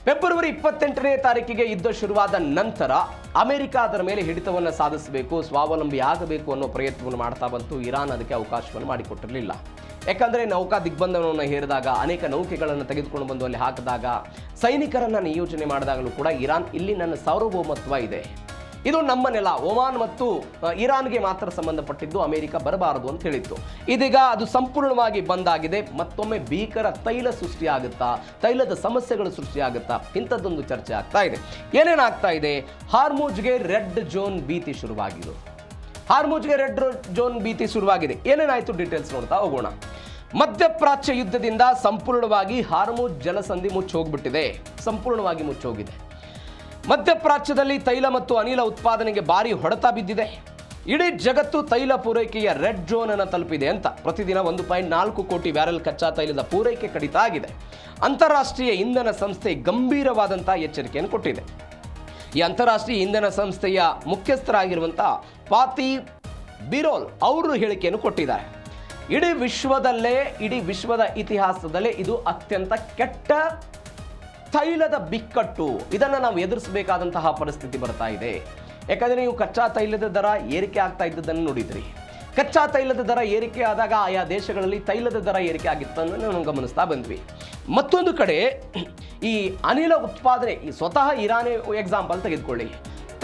February 28ನೇ ತಾರೀಕಿಗೆ ಯುದ್ಧ ಶುರುವಾದ ನಂತರ ಅಮೆರಿಕ ಅದರ ಮೇಲೆ ಹಿಡಿತವನ್ನು ಸಾಧಿಸಬೇಕು, ಸ್ವಾವಲಂಬಿ ಆಗಬೇಕು ಅನ್ನೋ ಪ್ರಯತ್ನವನ್ನು ಮಾಡ್ತಾ ಬಂತು. ಇರಾನ್ ಅದಕ್ಕೆ ಅವಕಾಶವನ್ನು ಮಾಡಿಕೊಟ್ಟಿರಲಿಲ್ಲ. ಯಾಕಂದರೆ ನೌಕಾ ದಿಗ್ಬಂಧನವನ್ನು ಹೇರಿದಾಗ, ಅನೇಕ ನೌಕೆಗಳನ್ನು ತೆಗೆದುಕೊಂಡು ಬಂದು ಅಲ್ಲಿ ಹಾಕಿದಾಗ, ಸೈನಿಕರನ್ನು ನಿಯೋಜನೆ ಮಾಡಿದಾಗಲೂ ಕೂಡ ಇರಾನ್ ಇಲ್ಲಿ ನನ್ನ ಸಾರ್ವಭೌಮತ್ವ ಇದೆ, ಇದು ನಮ್ಮ ನೆಲ, ಒಮಾನ್ ಮತ್ತು ಇರಾನ್ಗೆ ಮಾತ್ರ ಸಂಬಂಧಪಟ್ಟಿದ್ದು, ಅಮೆರಿಕ ಬರಬಾರದು ಅಂತ ಹೇಳಿತ್ತು. ಇದೀಗ ಅದು ಸಂಪೂರ್ಣವಾಗಿ ಬಂದಾಗಿದೆ. ಮತ್ತೊಮ್ಮೆ ಭೀಕರ ತೈಲ ಸೃಷ್ಟಿಯಾಗುತ್ತಾ, ತೈಲದ ಸಮಸ್ಯೆಗಳು ಸೃಷ್ಟಿಯಾಗುತ್ತಾ, ಇಂಥದ್ದೊಂದು ಚರ್ಚೆ ಆಗ್ತಾ ಇದೆ. ಏನೇನಾಗ್ತಾ ಇದೆ? ಹಾರ್ಮುಜ್ಗೆ ರೆಡ್ ಝೋನ್ ಭೀತಿ ಶುರುವಾಗಿದೆ. ಹಾರ್ಮುಜ್ಗೆ ರೆಡ್ ಝೋನ್ ಭೀತಿ ಶುರುವಾಗಿದೆ. ಏನೇನಾಯಿತು ಡೀಟೇಲ್ಸ್ ನೋಡ್ತಾ ಹೋಗೋಣ. ಮಧ್ಯಪ್ರಾಚ್ಯ ಯುದ್ಧದಿಂದ ಸಂಪೂರ್ಣವಾಗಿ ಹಾರ್ಮುಜ್ ಜಲಸಂಧಿ ಮುಚ್ಚೋಗ್ಬಿಟ್ಟಿದೆ, ಸಂಪೂರ್ಣವಾಗಿ ಮುಚ್ಚೋಗಿದೆ. ಮಧ್ಯಪ್ರಾಚ್ಯದಲ್ಲಿ ತೈಲ ಮತ್ತು ಅನಿಲ ಉತ್ಪಾದನೆಗೆ ಭಾರಿ ಹೊಡೆತ ಬಿದ್ದಿದೆ. ಇಡೀ ಜಗತ್ತು ತೈಲ ಪೂರೈಕೆಯ ರೆಡ್ ಝೋನ್ ಅನ್ನು ತಲುಪಿದೆ ಅಂತ. ಪ್ರತಿದಿನ 1.4 ಕೋಟಿ ಬ್ಯಾರೆಲ್ ಕಚ್ಚಾ ತೈಲದ ಪೂರೈಕೆ ಕಡಿತ ಆಗಿದೆ. ಅಂತಾರಾಷ್ಟ್ರೀಯ ಇಂಧನ ಸಂಸ್ಥೆ ಗಂಭೀರವಾದಂತಹ ಎಚ್ಚರಿಕೆಯನ್ನು ಕೊಟ್ಟಿದೆ. ಈ ಅಂತಾರಾಷ್ಟ್ರೀಯ ಇಂಧನ ಸಂಸ್ಥೆಯ ಮುಖ್ಯಸ್ಥರಾಗಿರುವಂಥ ಫಾತಿ ಬಿರೋಲ್ ಅವರು ಹೇಳಿಕೆಯನ್ನು ಕೊಟ್ಟಿದ್ದಾರೆ. ಇಡೀ ವಿಶ್ವದ ಇತಿಹಾಸದಲ್ಲೇ ಇದು ಅತ್ಯಂತ ಕೆಟ್ಟ ತೈಲದ ಬಿಕ್ಕಟ್ಟು, ಇದನ್ನು ನಾವು ಎದುರಿಸಬೇಕಾದಂತಹ ಪರಿಸ್ಥಿತಿ ಬರ್ತಾ ಇದೆ. ಯಾಕಂದರೆ ನೀವು ಕಚ್ಚಾ ತೈಲದ ದರ ಏರಿಕೆ ಆಗ್ತಾ ಇದ್ದದನ್ನು ನೋಡಿದ್ರಿ. ಕಚ್ಚಾ ತೈಲದ ದರ ಏರಿಕೆ ಆದಾಗ ಆಯಾ ದೇಶಗಳಲ್ಲಿ ತೈಲದ ದರ ಏರಿಕೆ ಆಗಿತ್ತನ್ನು ನಾವು ಗಮನಿಸ್ತಾ ಬಂದ್ವಿ. ಮತ್ತೊಂದು ಕಡೆ ಈ ಅನಿಲ ಉತ್ಪಾದನೆ, ಈ ಸ್ವತಃ ಇರಾನೇ ಎಕ್ಸಾಂಪಲ್ ತೆಗೆದುಕೊಳ್ಳಿ.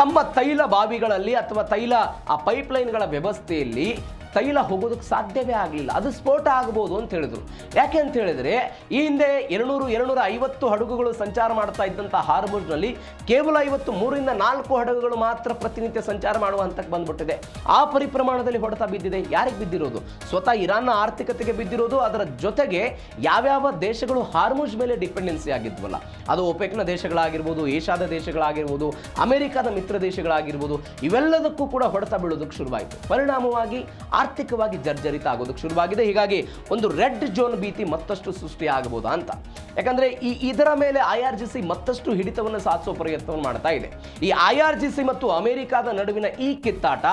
ತಮ್ಮ ತೈಲ ಬಾವಿಗಳಲ್ಲಿ ಅಥವಾ ತೈಲ ಆ ಪೈಪ್ಲೈನ್ಗಳ ವ್ಯವಸ್ಥೆಯಲ್ಲಿ ತೈಲ ಹೋಗೋದಕ್ಕೆ ಸಾಧ್ಯವೇ ಆಗಲಿಲ್ಲ, ಅದು ಸ್ಫೋಟ ಆಗ್ಬೋದು ಅಂತ ಹೇಳಿದ್ರು. ಯಾಕೆ ಅಂತ ಹೇಳಿದರೆ, ಈ ಹಿಂದೆ 200-250 ಹಡಗುಗಳು ಸಂಚಾರ ಮಾಡ್ತಾ ಇದ್ದಂಥ ಹಾರ್ಮುಜ್ನಲ್ಲಿ ಕೇವಲ 3-4 ಹಡಗುಗಳು ಮಾತ್ರ ಪ್ರತಿನಿತ್ಯ ಸಂಚಾರ ಮಾಡುವ ಹಂತಕ್ಕೆ ಬಂದ್ಬಿಟ್ಟಿದೆ. ಆ ಪರಿಪ್ರಮಾಣದಲ್ಲಿ ಹೊಡೆತ ಬಿದ್ದಿದೆ. ಯಾರಿಗೆ ಬಿದ್ದಿರೋದು? ಸ್ವತಃ ಇರಾನ್ನ ಆರ್ಥಿಕತೆಗೆ ಬಿದ್ದಿರೋದು. ಅದರ ಜೊತೆಗೆ ಯಾವ್ಯಾವ ದೇಶಗಳು ಹಾರ್ಮುಜ್ ಮೇಲೆ ಡಿಪೆಂಡೆನ್ಸಿ ಆಗಿದ್ವಲ್ಲ, ಅದು ಒಪೆಕ್ನ ದೇಶಗಳಾಗಿರ್ಬೋದು, ಏಷ್ಯಾದ ದೇಶಗಳಾಗಿರ್ಬೋದು, ಅಮೆರಿಕದ ಮಿತ್ರ ದೇಶಗಳಾಗಿರ್ಬೋದು, ಇವೆಲ್ಲದಕ್ಕೂ ಕೂಡ ಹೊಡೆತ ಬೀಳೋದಕ್ಕೆ ಶುರುವಾಯಿತು. ಪರಿಣಾಮವಾಗಿ ಆರ್ಥಿಕವಾಗಿ ಜರ್ಜರಿತ ಆಗೋದಕ್ಕೆ ಶುರುವಾಗಿದೆ. ಹೀಗಾಗಿ ಒಂದು ರೆಡ್ ಝೋನ್ ಭೀತಿ ಮತ್ತಷ್ಟು ಸೃಷ್ಟಿಯಾಗಬಹುದಾ ಅಂತ. ಯಾಕಂದ್ರೆ ಇದರ ಮೇಲೆ IRGC ಮತ್ತಷ್ಟು ಹಿಡಿತವನ್ನು ಸಾಧಿಸುವ ಪ್ರಯತ್ನವನ್ನು ಮಾಡ್ತಾ ಇದೆ. ಈ IRGC ಮತ್ತು ಅಮೆರಿಕದ ನಡುವಿನ ಈ ಕಿತ್ತಾಟ,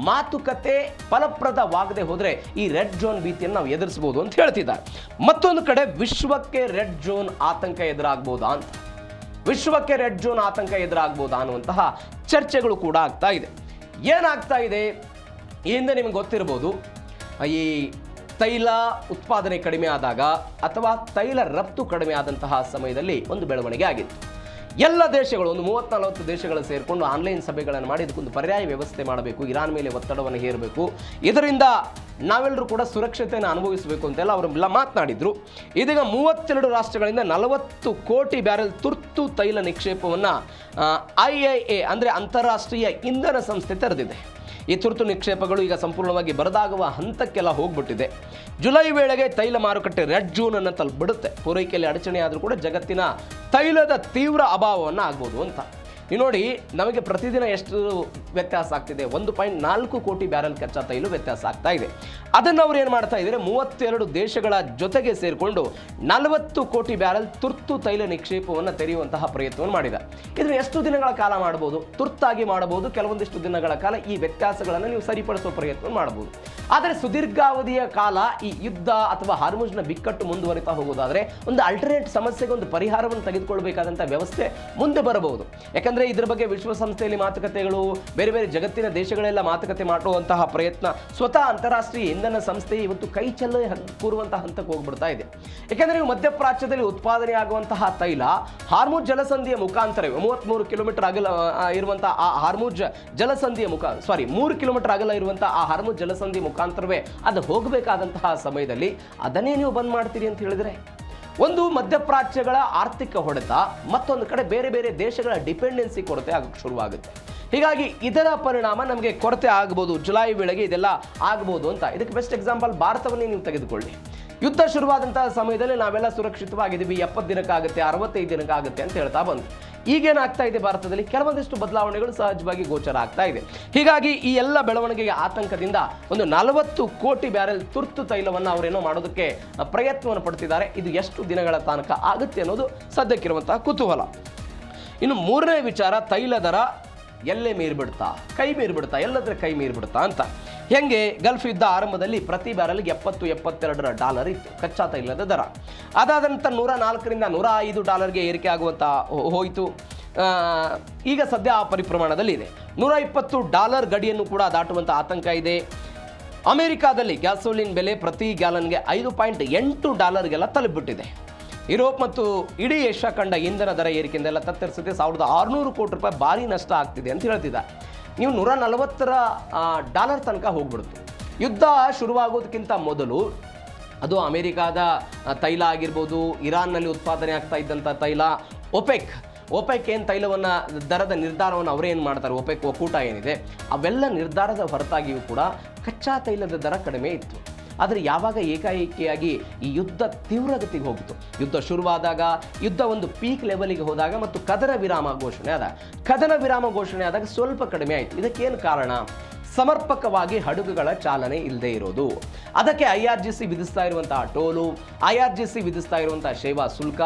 ಮಾತುಕತೆ ಫಲಪ್ರದವಾಗದೆ ಹೋದ್ರೆ ಈ ರೆಡ್ ಝೋನ್ ಭೀತಿಯನ್ನು ನಾವು ಎದುರಿಸಬಹುದು ಅಂತ ಹೇಳ್ತಿದ್ದಾರೆ. ಮತ್ತೊಂದು ಕಡೆ ವಿಶ್ವಕ್ಕೆ ರೆಡ್ ಝೋನ್ ಆತಂಕ ಎದುರಾಗಬಹುದಾ ಅಂತ, ವಿಶ್ವಕ್ಕೆ ರೆಡ್ ಝೋನ್ ಆತಂಕ ಎದುರಾಗಬಹುದಾ ಅನ್ನುವಂತಹ ಚರ್ಚೆಗಳು ಕೂಡ ಆಗ್ತಾ ಇದೆ. ಏನಾಗ್ತಾ ಇದೆ? ಈ ಹಿಂದೆ ನಿಮಗೆ ಗೊತ್ತಿರ್ಬೋದು, ಈ ತೈಲ ಉತ್ಪಾದನೆ ಕಡಿಮೆ ಆದಾಗ ಅಥವಾ ತೈಲ ರಫ್ತು ಕಡಿಮೆ ಆದಂತಹ ಸಮಯದಲ್ಲಿ ಒಂದು ಬೆಳವಣಿಗೆ ಆಗಿತ್ತು. ಎಲ್ಲ ದೇಶಗಳು, ಒಂದು 30-40 ದೇಶಗಳು ಸೇರಿಕೊಂಡು ಆನ್ಲೈನ್ ಸಭೆಗಳನ್ನು ಮಾಡಿ ಇದಕ್ಕೊಂದು ಪರ್ಯಾಯ ವ್ಯವಸ್ಥೆ ಮಾಡಬೇಕು, ಇರಾನ್ ಮೇಲೆ ಒತ್ತಡವನ್ನು ಹೇರಬೇಕು, ಇದರಿಂದ ನಾವೆಲ್ಲರೂ ಕೂಡ ಸುರಕ್ಷತೆಯನ್ನು ಅನುಭವಿಸಬೇಕು ಅಂತೆಲ್ಲ ಅವರೆಲ್ಲ ಮಾತನಾಡಿದ್ರು. ಇದೀಗ 32 ರಾಷ್ಟ್ರಗಳಿಂದ 40 ಕೋಟಿ ಬ್ಯಾರೆಲ್ ತುರ್ತು ತೈಲ ನಿಕ್ಷೇಪವನ್ನು IEA ಅಂದರೆ ಅಂತಾರಾಷ್ಟ್ರೀಯ ಇಂಧನ ಸಂಸ್ಥೆ ತೆರೆದಿದೆ. ಈ ತುರ್ತು ನಿಕ್ಷೇಪಗಳು ಈಗ ಸಂಪೂರ್ಣವಾಗಿ ಬರದಾಗುವ ಹಂತಕ್ಕೆಲ್ಲ ಹೋಗ್ಬಿಟ್ಟಿದೆ. ಜುಲೈ ವೇಳೆಗೆ ತೈಲ ಮಾರುಕಟ್ಟೆ ರೆಡ್ ಝೋನ್ ಅನ್ನು ತಲುಪಿಬಿಡುತ್ತೆ. ಪೂರೈಕೆಯಲ್ಲಿ ಅಡಚಣೆ ಆದರೂ ಕೂಡ ಜಗತ್ತಿನ ತೈಲದ ತೀವ್ರ ಅಭಾವವನ್ನು ಆಗ್ಬೋದು ಅಂತ. ನೀವು ನೋಡಿ, ನಮಗೆ ಪ್ರತಿದಿನ ಎಷ್ಟು ವ್ಯತ್ಯಾಸ ಆಗ್ತಿದೆ? 1.4 ಕೋಟಿ ಬ್ಯಾರೆಲ್ ಕಚ್ಚಾ ತೈಲ ವ್ಯತ್ಯಾಸ ಆಗ್ತಾ ಇದೆ. ಅದನ್ನು ಅವ್ರು ಏನು ಮಾಡ್ತಾ ಇದ್ದಾರೆ? 32 ದೇಶಗಳ ಜೊತೆಗೆ ಸೇರಿಕೊಂಡು 40 ಕೋಟಿ ಬ್ಯಾರೆಲ್ ತುರ್ತು ತೈಲ ನಿಕ್ಷೇಪವನ್ನು ತೆರೆಯುವಂತಹ ಪ್ರಯತ್ನವನ್ನು ಮಾಡಿದ್ದಾರೆ. ಇದನ್ನು ಎಷ್ಟು ದಿನಗಳ ಕಾಲ ಮಾಡಬಹುದು? ತುರ್ತಾಗಿ ಮಾಡಬಹುದು. ಕೆಲವೊಂದಿಷ್ಟು ದಿನಗಳ ಕಾಲ ಈ ವ್ಯತ್ಯಾಸಗಳನ್ನು ನೀವು ಸರಿಪಡಿಸುವ ಪ್ರಯತ್ನ ಮಾಡಬಹುದು. ಆದರೆ ಸುದೀರ್ಘಾವಧಿಯ ಕಾಲ ಈ ಯುದ್ಧ ಅಥವಾ ಹಾರ್ಮುಜ್ನ ಬಿಕ್ಕಟ್ಟು ಮುಂದುವರಿತಾ ಹೋಗೋದಾದರೆ ಒಂದು ಅಲ್ಟರ್ನೇಟ್ ಸಮಸ್ಯೆಗೆ ಒಂದು ಪರಿಹಾರವನ್ನು ತೆಗೆದುಕೊಳ್ಬೇಕಾದಂಥ ವ್ಯವಸ್ಥೆ ಮುಂದೆ ಬರಬಹುದು. ಯಾಕಂದರೆ ಇದರ ಬಗ್ಗೆ ವಿಶ್ವಸಂಸ್ಥೆಯಲ್ಲಿ ಮಾತುಕತೆಗಳು, ಬೇರೆ ಬೇರೆ ಜಗತ್ತಿನ ದೇಶಗಳೆಲ್ಲ ಮಾತುಕತೆ ಮಾಡುವಂತಹ ಪ್ರಯತ್ನ, ಸ್ವತಃ ಅಂತಾರಾಷ್ಟ್ರೀಯ ಇಂಧನ ಸಂಸ್ಥೆ ಇವತ್ತು ಕೈ ಚೆಲ್ಲ ಕೂರುವಂತಹ ಹಂತಕ್ಕೆ ಹೋಗ್ಬಿಡ್ತಾ ಇದೆ. ಯಾಕಂದರೆ ಮಧ್ಯಪ್ರಾಚ್ಯದಲ್ಲಿ ಉತ್ಪಾದನೆ ಆಗುವಂತಹ ತೈಲ ಹಾರ್ಮುಜ್ ಜಲಸಂಧಿಯ ಮುಖಾಂತರ 33 ಕಿಲೋಮೀಟರ್ ಅಗಲ ಇರುವಂತಹ ಆ ಹಾರ್ಮುಜ್ ಜಲಸಂಧಿಯ 3 ಕಿಲೋಮೀಟರ್ ಅಗಲ ಇರುವಂತಹ ಆ ಹಾರ್ಮುಜ್ ಜಲಸಂಧಿ ಮುಖಾಂತರವೇ ಅದು ಹೋಗಬೇಕಾದಂತಹ ಸಮಯದಲ್ಲಿ ಅದನ್ನೇ ನೀವು ಬಂದ್ ಮಾಡ್ತೀರಿ ಅಂತ ಹೇಳಿದ್ರೆ ಒಂದು ಮಧ್ಯಪ್ರಾಚ್ಯಗಳ ಆರ್ಥಿಕ ಹೊಡೆತ, ಮತ್ತೊಂದು ಕಡೆ ಬೇರೆ ಬೇರೆ ದೇಶಗಳ ಡಿಪೆಂಡೆನ್ಸಿ ಕೊರತೆ ಆಗಕ್ಕೆ ಶುರುವಾಗುತ್ತೆ. ಹೀಗಾಗಿ ಇದರ ಪರಿಣಾಮ ನಮಗೆ ಕೊರತೆ ಆಗಬಹುದು, ಜುಲೈ ವೇಳೆಗೆ ಇದೆಲ್ಲ ಆಗಬಹುದು ಅಂತ. ಇದಕ್ಕೆ ಬೆಸ್ಟ್ ಎಕ್ಸಾಂಪಲ್ ಭಾರತವನ್ನೇ ನೀವು ತೆಗೆದುಕೊಳ್ಳಿ. ಯುದ್ಧ ಶುರುವಾದಂತಹ ಸಮಯದಲ್ಲಿ ನಾವೆಲ್ಲ ಸುರಕ್ಷಿತವಾಗಿದ್ದೀವಿ, 70 ದಿನಕ್ಕಾಗುತ್ತೆ, 65 ದಿನಕ್ಕಾಗುತ್ತೆ ಅಂತ ಹೇಳ್ತಾ ಬಂದ್ವಿ. ಈಗೇನಾಗ್ತಾ ಇದೆ? ಭಾರತದಲ್ಲಿ ಕೆಲವೊಂದಿಷ್ಟು ಬದಲಾವಣೆಗಳು ಸಹಜವಾಗಿ ಗೋಚರ ಆಗ್ತಾ ಇದೆ. ಹೀಗಾಗಿ ಈ ಎಲ್ಲ ಬೆಳವಣಿಗೆಯ ಆತಂಕದಿಂದ ಒಂದು 40 ಕೋಟಿ ಬ್ಯಾರೆಲ್ ತುರ್ತು ತೈಲವನ್ನು ಅವರೇನೋ ಮಾಡೋದಕ್ಕೆ ಪ್ರಯತ್ನವನ್ನು ಪಡ್ತಿದ್ದಾರೆ. ಇದು ಎಷ್ಟು ದಿನಗಳ ತನಕ ಆಗುತ್ತೆ ಅನ್ನೋದು ಸದ್ಯಕ್ಕಿರುವಂತಹ ಕುತೂಹಲ. ಇನ್ನು ಮೂರನೇ ವಿಚಾರ, ತೈಲ ದರ ಎಲ್ಲೇ ಮೀರ್ಬಿಡ್ತಾ, ಕೈ ಮೀರ್ಬಿಡ್ತಾ, ಎಲ್ಲದ್ರ ಕೈ ಮೀರ್ಬಿಡ್ತಾ ಅಂತ. ಹೆಂಗೆ ಗಲ್ಫ್ ಯುದ್ಧ ಆರಂಭದಲ್ಲಿ ಪ್ರತಿ ಬ್ಯಾರಲ್ಗೆ $70-72 ಇತ್ತು ಕಚ್ಚಾ ತೈಲದ ದರ. ಅದಾದ ನಂತರ $104ರಿಂದ $105 ಏರಿಕೆ ಆಗುವಂಥ ಹೋಯಿತು. ಈಗ ಸದ್ಯ ಆ ಪರಿಪ್ರಮಾಣದಲ್ಲಿ ಇದೆ. $120 ಗಡಿಯನ್ನು ಕೂಡ ದಾಟುವಂಥ ಆತಂಕ ಇದೆ. ಅಮೆರಿಕಾದಲ್ಲಿ ಗ್ಯಾಸೋಲಿನ್ ಬೆಲೆ ಪ್ರತಿ ಗ್ಯಾಲನ್ಗೆ $5.8 ತಲುಪಿಬಿಟ್ಟಿದೆ. ಯುರೋಪ್ ಮತ್ತು ಇಡೀ ಏಷ್ಯಾ ಖಂಡ ಇಂಧನ ದರ ಏರಿಕೆಯಿಂದೆಲ್ಲ ತತ್ತರಿಸಿದೆ. $1,600 ಕೋಟಿ ಭಾರಿ ನಷ್ಟ ಆಗ್ತಿದೆ ಅಂತ ಹೇಳ್ತಿದ್ದಾರೆ. ನೀವು $140 ತನಕ ಹೋಗ್ಬಿಡ್ತು. ಯುದ್ಧ ಶುರುವಾಗೋದಕ್ಕಿಂತ ಮೊದಲು ಅದು ಅಮೆರಿಕಾದ ತೈಲ ಆಗಿರ್ಬೋದು, ಇರಾನ್ನಲ್ಲಿ ಉತ್ಪಾದನೆ ಆಗ್ತಾ ಇದ್ದಂಥ ತೈಲ, ಒಪೆಕ್ ಏನು ತೈಲವನ್ನು ದರದ ನಿರ್ಧಾರವನ್ನು ಅವರೇನು ಮಾಡ್ತಾರೆ, ಒಪೆಕ್ ಒಕ್ಕೂಟ ಏನಿದೆ, ಅವೆಲ್ಲ ನಿರ್ಧಾರದ ಹೊರತಾಗಿಯೂ ಕೂಡ ಕಚ್ಚಾ ತೈಲದ ದರ ಕಡಿಮೆ ಇತ್ತು. ಆದರೆ ಯಾವಾಗ ಏಕಾಏಕಿಯಾಗಿ ಈ ಯುದ್ಧ ತೀವ್ರಗತಿಗೆ ಹೋಗಿತ್ತು, ಯುದ್ಧ ಶುರುವಾದಾಗ, ಯುದ್ಧ ಒಂದು ಪೀಕ್ ಲೆವೆಲಿಗೆ ಹೋದಾಗ ಮತ್ತು ಕದನ ವಿರಾಮ ಘೋಷಣೆ ಆದಾಗ ಸ್ವಲ್ಪ ಕಡಿಮೆ ಆಯಿತು. ಇದಕ್ಕೇನು ಕಾರಣ? ಸಮರ್ಪಕವಾಗಿ ಹಡಗುಗಳ ಚಾಲನೆ ಇಲ್ಲದೆ ಇರೋದು. ಅದಕ್ಕೆ IRGC ವಿಧಿಸ್ತಾ ಇರುವಂತಹ ಟೋಲು, IRGC ವಿಧಿಸ್ತಾ ಇರುವಂತಹ ಸೇವಾ ಶುಲ್ಕ,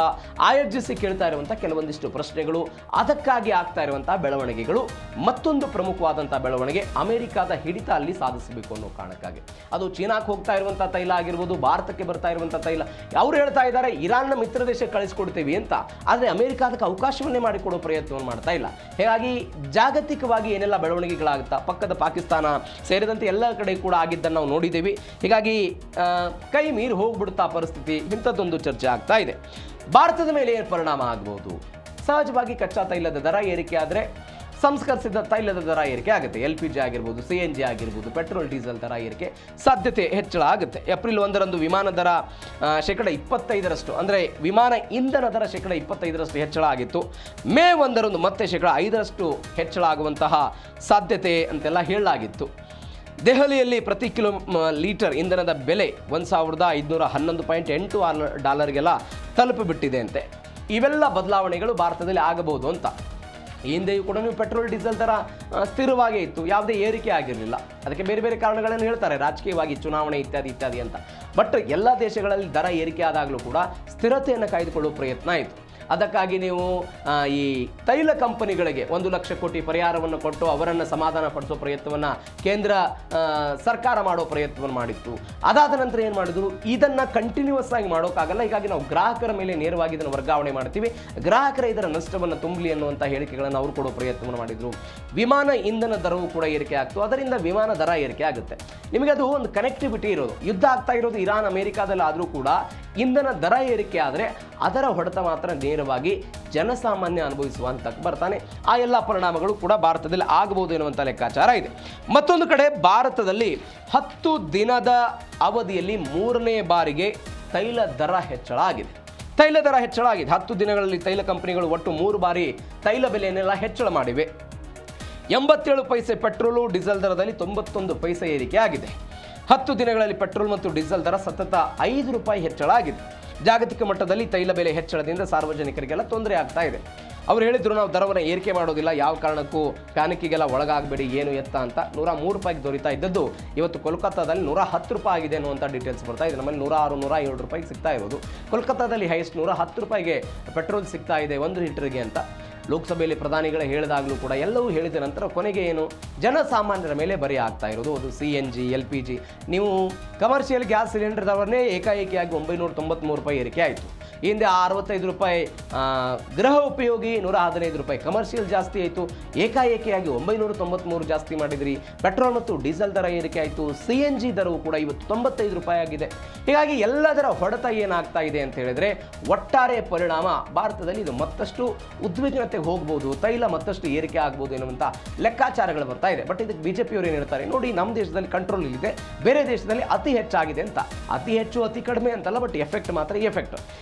IRGC ಕೇಳ್ತಾ ಇರುವಂತಹ ಕೆಲವೊಂದಿಷ್ಟು ಪ್ರಶ್ನೆಗಳು, ಅದಕ್ಕಾಗಿ ಆಗ್ತಾ ಇರುವಂತಹ ಬೆಳವಣಿಗೆಗಳು. ಮತ್ತೊಂದು ಪ್ರಮುಖವಾದಂತಹ ಬೆಳವಣಿಗೆ ಅಮೆರಿಕಾದ ಹಿಡಿತ ಅಲ್ಲಿ ಸಾಧಿಸಬೇಕು ಅನ್ನೋ ಕಾರಣಕ್ಕಾಗಿ. ಅದು ಚೀನಾಕ್ಕೆ ಹೋಗ್ತಾ ಇರುವಂತಹ ತೈಲ ಆಗಿರ್ಬೋದು, ಭಾರತಕ್ಕೆ ಬರ್ತಾ ಇರುವಂತಹ ತೈಲ. ಅವರು ಹೇಳ್ತಾ ಇದ್ದಾರೆ ಇರಾನ್ನ ಮಿತ್ರ ದೇಶಕ್ಕೆ ಕಳಿಸ್ಕೊಡ್ತೀವಿ ಅಂತ, ಆದರೆ ಅಮೆರಿಕ ಅದಕ್ಕೆ ಅವಕಾಶವನ್ನೇ ಮಾಡಿಕೊಡೋ ಪ್ರಯತ್ನವನ್ನು ಮಾಡ್ತಾ ಇಲ್ಲ. ಹೀಗಾಗಿ ಜಾಗತಿಕವಾಗಿ ಏನೆಲ್ಲ ಬೆಳವಣಿಗೆಗಳಾಗುತ್ತಾ, ಪಕ್ಕದ ಪಾಕಿಸ್ತಾನ ಸೇರಿದಂತೆ ಎಲ್ಲ ಕಡೆ ಕೂಡ ಆಗಿದ್ದನ್ನು ನಾವು ನೋಡಿದ್ದೀವಿ. ಹೀಗಾಗಿ ಕೈ ಮೀರಿ ಹೋಗ್ಬಿಡುತ್ತಾ ಪರಿಸ್ಥಿತಿ, ಇಂಥದ್ದೊಂದು ಚರ್ಚೆ ಆಗ್ತಾ ಇದೆ. ಭಾರತದ ಮೇಲೆ ಏನು ಪರಿಣಾಮ ಆಗ್ಬೋದು? ಸಹಜವಾಗಿ ಕಚ್ಚಾ ತೈಲದ ದರ ಏರಿಕೆ ಆದರೆ ಸಂಸ್ಕರಿಸಿದ ತೈಲದ ದರ ಏರಿಕೆ ಆಗುತ್ತೆ. LPG ಆಗಿರ್ಬೋದು, CNG ಆಗಿರ್ಬೋದು, ಪೆಟ್ರೋಲ್ ಡೀಸೆಲ್ ದರ ಏರಿಕೆ ಸಾಧ್ಯತೆ ಹೆಚ್ಚಳ ಆಗುತ್ತೆ. ಏಪ್ರಿಲ್ 1ರಂದು ವಿಮಾನ ದರ -25%, ಅಂದರೆ ವಿಮಾನ ಇಂಧನ ದರ -25% ಹೆಚ್ಚಳ ಆಗಿತ್ತು. ಮೇ 1ರಂದು ಮತ್ತೆ -5% ಹೆಚ್ಚಳ ಆಗುವಂತಹ ಸಾಧ್ಯತೆ ಅಂತೆಲ್ಲ ಹೇಳಲಾಗಿತ್ತು. ದೆಹಲಿಯಲ್ಲಿ ಪ್ರತಿ ಲೀಟರ್ ಇಂಧನದ ಬೆಲೆ $1,511.86 ತಲುಪಿಬಿಟ್ಟಿದೆ ಅಂತೆ. ಇವೆಲ್ಲ ಬದಲಾವಣೆಗಳು ಭಾರತದಲ್ಲಿ ಆಗಬಹುದು ಅಂತ. ಈ ಹಿಂದೆಯೂ ಕೂಡ ನೀವು ಪೆಟ್ರೋಲ್ ಡೀಸೆಲ್ ದರ ಸ್ಥಿರವಾಗೇ ಇತ್ತು, ಯಾವುದೇ ಏರಿಕೆ ಆಗಿರಲಿಲ್ಲ. ಅದಕ್ಕೆ ಬೇರೆ ಬೇರೆ ಕಾರಣಗಳನ್ನು ಹೇಳ್ತಾರೆ, ರಾಜಕೀಯವಾಗಿ, ಚುನಾವಣೆ ಇತ್ಯಾದಿ ಅಂತ. ಬಟ್ ಎಲ್ಲ ದೇಶಗಳಲ್ಲಿ ದರ ಏರಿಕೆ ಆದಾಗಲೂ ಕೂಡ ಸ್ಥಿರತೆಯನ್ನು ಕಾಯ್ದುಕೊಳ್ಳುವ ಪ್ರಯತ್ನ ಆಯಿತು. ಅದಕ್ಕಾಗಿ ನೀವು ಈ ತೈಲ ಕಂಪನಿಗಳಿಗೆ 1 ಲಕ್ಷ ಕೋಟಿ ಪರಿಹಾರವನ್ನು ಕೊಟ್ಟು ಅವರನ್ನು ಸಮಾಧಾನ ಪಡಿಸೋ ಪ್ರಯತ್ನವನ್ನು ಕೇಂದ್ರ ಸರ್ಕಾರ ಮಾಡೋ ಪ್ರಯತ್ನವನ್ನು ಮಾಡಿತ್ತು. ಅದಾದ ನಂತರ ಏನು ಮಾಡಿದ್ರು, ಇದನ್ನು ಕಂಟಿನ್ಯೂಸ್ ಆಗಿ ಮಾಡೋಕ್ಕಾಗಲ್ಲ, ಹೀಗಾಗಿ ನಾವು ಗ್ರಾಹಕರ ಮೇಲೆ ನೇರವಾಗಿ ಇದನ್ನು ವರ್ಗಾವಣೆ ಮಾಡ್ತೀವಿ, ಗ್ರಾಹಕರ ಇದರ ನಷ್ಟವನ್ನು ತುಂಬಲಿ ಅನ್ನುವಂಥ ಹೇಳಿಕೆಗಳನ್ನು ಅವರು ಕೊಡೋ ಪ್ರಯತ್ನವನ್ನು ಮಾಡಿದರು. ವಿಮಾನ ಇಂಧನ ದರವೂ ಕೂಡ ಏರಿಕೆ ಆಗ್ತು, ಅದರಿಂದ ವಿಮಾನ ದರ ಏರಿಕೆ ಆಗುತ್ತೆ. ನಿಮಗೆ ಅದು ಒಂದು ಕನೆಕ್ಟಿವಿಟಿ ಇರೋದು. ಯುದ್ಧ ಆಗ್ತಾ ಇರೋದು ಇರಾನ್ ಅಮೆರಿಕಾದಲ್ಲಿ ಆದರೂ ಕೂಡ ಇಂಧನ ದರ ಏರಿಕೆ ಆದರೆ ಅದರ ಹೊಡೆತ ಮಾತ್ರ ನೇರವಾಗಿ ಜನಸಾಮಾನ್ಯ ಅನುಭವಿಸುವ ಹಂತಕ್ಕೆ ಬರ್ತಾನೆ. ಆ ಎಲ್ಲ ಪರಿಣಾಮಗಳು ಕೂಡ ಭಾರತದಲ್ಲಿ ಆಗಬಹುದು ಎನ್ನುವಂಥ ಲೆಕ್ಕಾಚಾರ ಇದೆ. ಮತ್ತೊಂದು ಕಡೆ ಭಾರತದಲ್ಲಿ 10 ದಿನದ ಅವಧಿಯಲ್ಲಿ 3ನೇ ಬಾರಿಗೆ ತೈಲ ದರ ಹೆಚ್ಚಳ ಆಗಿದೆ. 10 ದಿನಗಳಲ್ಲಿ ತೈಲ ಕಂಪನಿಗಳು ಒಟ್ಟು 3 ಬಾರಿ ತೈಲ ಬೆಲೆಯನ್ನೆಲ್ಲ ಹೆಚ್ಚಳ ಮಾಡಿವೆ. 87 ಪೈಸೆ ಪೆಟ್ರೋಲು, ಡೀಸೆಲ್ ದರದಲ್ಲಿ 91 ಪೈಸೆ ಏರಿಕೆ ಆಗಿದೆ. 10 ದಿನಗಳಲ್ಲಿ ಪೆಟ್ರೋಲ್ ಮತ್ತು ಡೀಸೆಲ್ ದರ ಸತತ ₹5 ಹೆಚ್ಚಳ ಆಗಿದೆ. ಜಾಗತಿಕ ಮಟ್ಟದಲ್ಲಿ ತೈಲ ಬೆಲೆ ಹೆಚ್ಚಳದಿಂದ ಸಾರ್ವಜನಿಕರಿಗೆಲ್ಲ ತೊಂದರೆ ಆಗ್ತಾ ಇದೆ. ಅವರು ಹೇಳಿದ್ರು, ನಾವು ದರವನ್ನು ಏರಿಕೆ ಮಾಡೋದಿಲ್ಲ, ಯಾವ ಕಾರಣಕ್ಕೂ ಪ್ಯಾನಿಕ್ಕಿಗೆಲ್ಲ ಒಳಗಾಗಬೇಡಿ, ಏನು ಎತ್ತ ಅಂತ. ₹103 ದೊರೀತಾ ಇದ್ದದ್ದು ಇವತ್ತು ಕೋಲ್ಕತ್ತಾದಲ್ಲಿ ₹110 ಆಗಿದೆ ಅನ್ನುವಂಥ ಡೀಟೇಲ್ಸ್ ಬರ್ತಾ ಇದೆ. ನಮ್ಮಲ್ಲಿ ₹106-107 ಸಿಗ್ತಾ ಇರೋದು. ಕೋಲ್ಕತ್ತಾದಲ್ಲಿ ಹೈಯೆಸ್ಟ್ ₹110 ಪೆಟ್ರೋಲ್ ಸಿಗ್ತಾ ಇದೆ 1 ಲೀಟರ್ಗೆ ಅಂತ. ಲೋಕಸಭೆಯಲ್ಲಿ ಪ್ರಧಾನಿಗಳು ಹೇಳಿದಾಗಲೂ ಕೂಡ ಎಲ್ಲವೂ ಹೇಳಿದ ನಂತರ ಕೊನೆಗೆ ಏನು, ಜನಸಾಮಾನ್ಯರ ಮೇಲೆ ಬರೆ ಆಗ್ತಾ ಇರೋದು ಅದು CNG, LPG. ನೀವು ಕಮರ್ಷಿಯಲ್ ಗ್ಯಾಸ್ ಸಿಲಿಂಡರ್ ದರವನ್ನೇ ಏಕಾಏಕಿಯಾಗಿ ₹993 ಏರಿಕೆ ಆಯಿತು. ಹಿಂದೆ ₹65 ಗೃಹ ಉಪಯೋಗಿ, ₹115 ಕಮರ್ಷಿಯಲ್ ಜಾಸ್ತಿ ಆಯಿತು. ಏಕಾಏಕಿಯಾಗಿ ₹993 ಜಾಸ್ತಿ ಮಾಡಿದ್ರಿ. ಪೆಟ್ರೋಲ್ ಮತ್ತು ಡೀಸೆಲ್ ದರ ಏರಿಕೆ ಆಯಿತು. CNG ದರವು ಕೂಡ ಇವತ್ತು ₹95 ಆಗಿದೆ. ಹೀಗಾಗಿ ಎಲ್ಲದರ ಹೊಡೆತ ಏನಾಗ್ತಾ ಇದೆ ಅಂತ ಹೇಳಿದ್ರೆ, ಒಟ್ಟಾರೆ ಪರಿಣಾಮ ಭಾರತದಲ್ಲಿ ಇದು ಮತ್ತಷ್ಟು ಉದ್ವಿಗ್ನತೆಗೆ ಹೋಗ್ಬೋದು, ತೈಲ ಮತ್ತಷ್ಟು ಏರಿಕೆ ಆಗ್ಬೋದು ಎನ್ನುವಂಥ ಲೆಕ್ಕಾಚಾರಗಳು ಬರ್ತಾ ಇದೆ. ಬಟ್ ಇದಕ್ಕೆ BJP ಏನು ಹೇಳ್ತಾರೆ, ನೋಡಿ ನಮ್ಮ ದೇಶದಲ್ಲಿ ಕಂಟ್ರೋಲ್ ಇದೆ, ಬೇರೆ ದೇಶದಲ್ಲಿ ಅತಿ ಹೆಚ್ಚಾಗಿದೆ ಅಂತ. ಅತಿ ಹೆಚ್ಚು ಅತಿ ಕಡಿಮೆ ಅಂತಲ್ಲ, ಬಟ್ ಎಫೆಕ್ಟ್ ಮಾತ್ರ ಎಫೆಕ್ಟ್.